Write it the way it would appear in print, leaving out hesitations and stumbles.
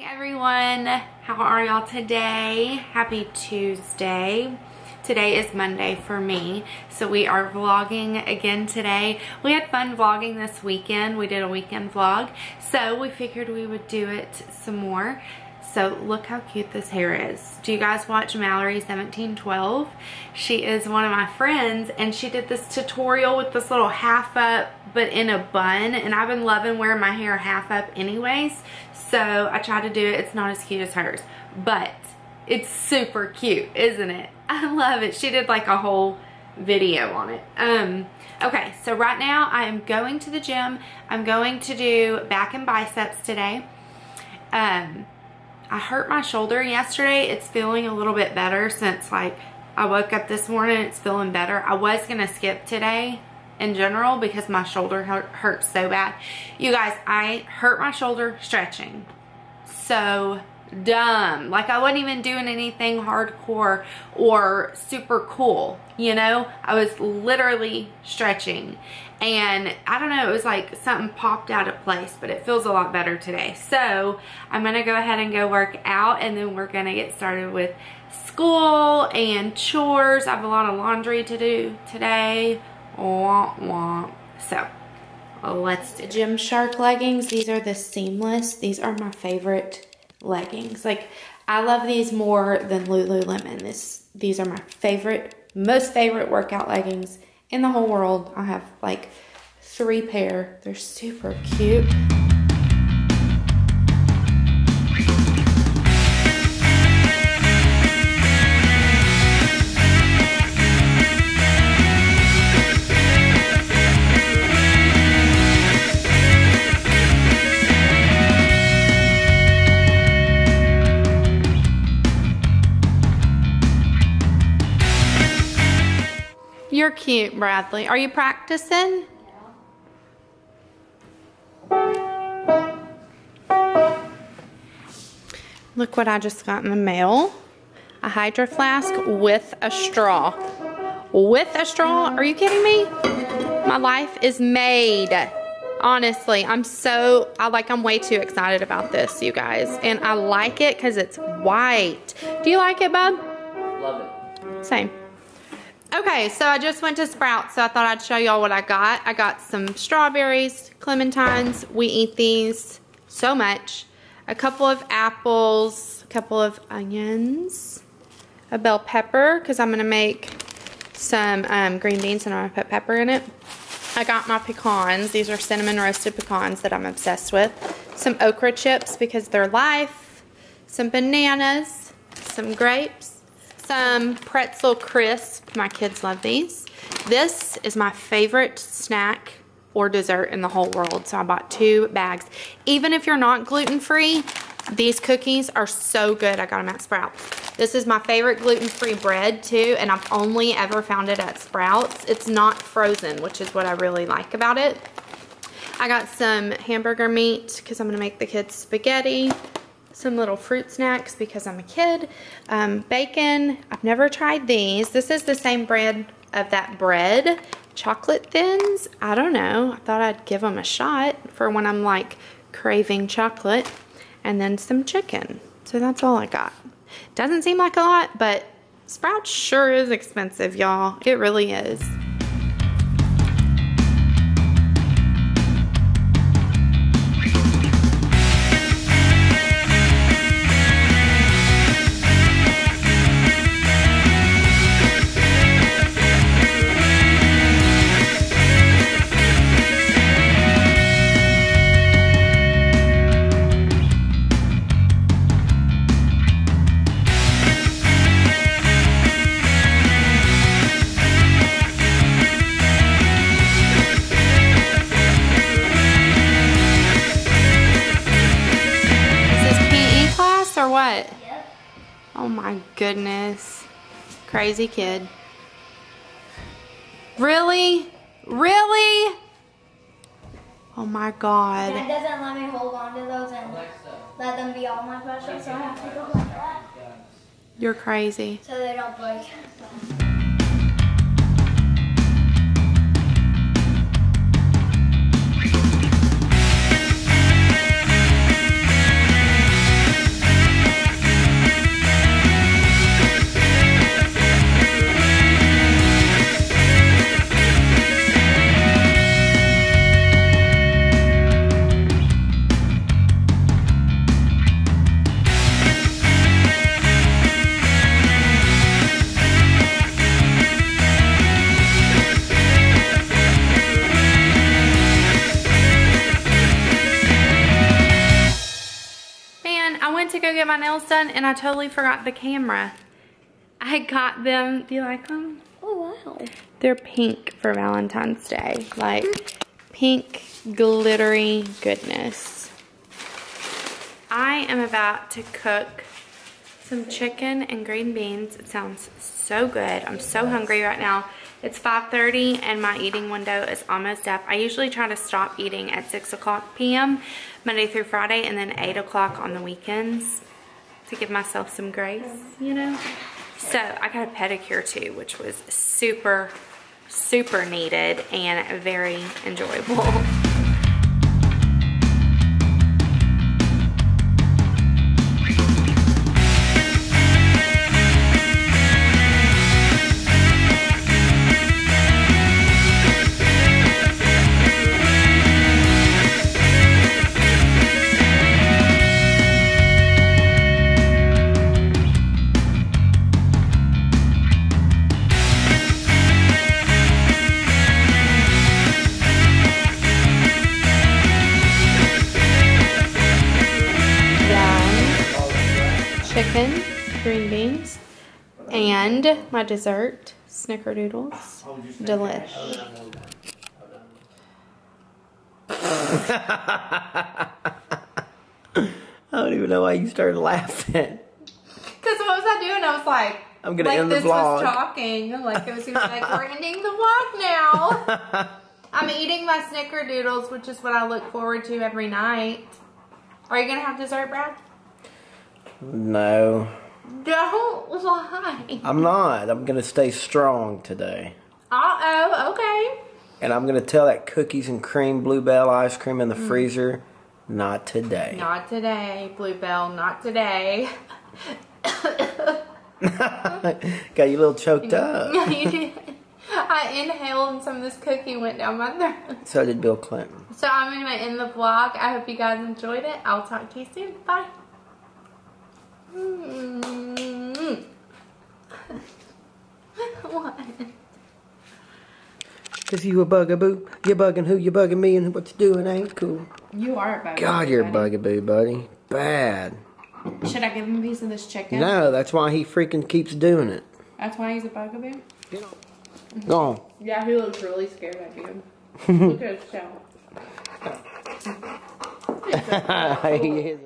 Everyone, how are y'all today? Happy Tuesday. Today is Monday for me, so we are vlogging again today. We had fun vlogging this weekend. We did a weekend vlog, so we figured we would do it some more. So look how cute this hair is. Do you guys watch Mallory 1712? She is one of my friends, and she did this tutorial with this little half up but in a bun, and I've been loving wearing my hair half up anyways, so I tried to do it. It's not as cute as hers, but it's super cute, isn't it? I love it. She did like a whole video on it. Okay, so right now I am going to the gym. I'm going to do back and biceps today. I hurt my shoulder yesterday. It's feeling a little bit better since like I woke up this morning. It's feeling better. I was gonna skip today in general because my shoulder hurt so bad. You guys, I hurt my shoulder stretching. So dumb. Like I wasn't even doing anything hardcore or super cool, you know? I was literally stretching, and I don't know, it was like something popped out of place, but it feels a lot better today. So I'm gonna go ahead and go work out, and then we're gonna get started with school and chores. I have a lot of laundry to do today. Womp womp. So let's do Gymshark leggings. These are the seamless. These are my favorite leggings. Like I love these more than Lululemon. These are my most favorite workout leggings in the whole world. I have like 3 pair. They're super cute. You're cute, Bradley. Are you practicing? Look what I just got in the mail. A Hydro Flask with a straw. With a straw? Are you kidding me? My life is made. Honestly, I'm way too excited about this, you guys. And I like it because it's white. Do you like it, bub? Love it. Same. Okay, so I just went to Sprouts, so I thought I'd show y'all what I got. I got some strawberries, clementines. We eat these so much. A couple of apples, a couple of onions, a bell pepper, because I'm going to make some green beans and I'm going to put pepper in it. I got my pecans. These are cinnamon roasted pecans that I'm obsessed with. Some okra chips because they're life. Some bananas, some grapes. Some pretzel crisp. My kids love these. This is my favorite snack or dessert in the whole world, so I bought 2 bags. Even if you're not gluten-free, these cookies are so good. I got them at Sprouts. This is my favorite gluten-free bread too, and I've only ever found it at Sprouts. It's not frozen, which is what I really like about it. I got some hamburger meat because I'm gonna make the kids spaghetti. Some little fruit snacks because I'm a kid. Bacon. I've never tried these. This is the same brand of that bread. Chocolate thins. I don't know. I thought I'd give them a shot for when I'm like craving chocolate. And then some chicken. So that's all I got. Doesn't seem like a lot, but Sprouts sure is expensive, y'all. It really is. What? Yep. Oh my goodness. Crazy kid. Really? Really? Oh my God. Dad doesn't let me hold on to those and let them be all my precious, so I have to go like that. You're crazy. So they don't break. then I went to go get my nails done and I totally forgot the camera. I got them. Do you like them? Oh, wow. They're pink for Valentine's Day. Like pink glittery goodness. I am about to cook some chicken and green beans. It sounds so good. I'm so hungry right now. It's 5:30 and my eating window is almost up. I usually try to stop eating at 6 o'clock p.m. Monday through Friday, and then 8 o'clock on the weekends to give myself some grace, you know? So I got a pedicure too, which was super, super needed and very enjoyable. Chicken, green beans, and my dessert, snickerdoodles. Delish. I don't even know why you started laughing. Because what was I doing? I was like, I'm gonna end the vlog. Like this was talking. Like it was gonna be like, we're ending the vlog now. I'm eating my snickerdoodles, which is what I look forward to every night. Are you gonna have dessert, Brad? No. Don't lie. I'm not. I'm gonna stay strong today. Uh-oh, okay. And I'm gonna tell that cookies and cream Bluebell ice cream in the freezer, not today. Not today, Bluebell, not today. Got you a little choked up. You did. I inhaled and some of this cookie went down my throat. So did Bill Clinton. So I'm going to end the vlog. I hope you guys enjoyed it. I'll talk to you soon. Bye. What? Cause you a bugaboo. You're bugging who? You're bugging me, and what you doing ain't cool. You are a bugaboo. God, you're a bugaboo, buddy. Bad. Should I give him a piece of this chicken? No, that's why he freaking keeps doing it. That's why he's a bugaboo? Go on. Yeah, he looks really scared of you. Look at his tail. He is.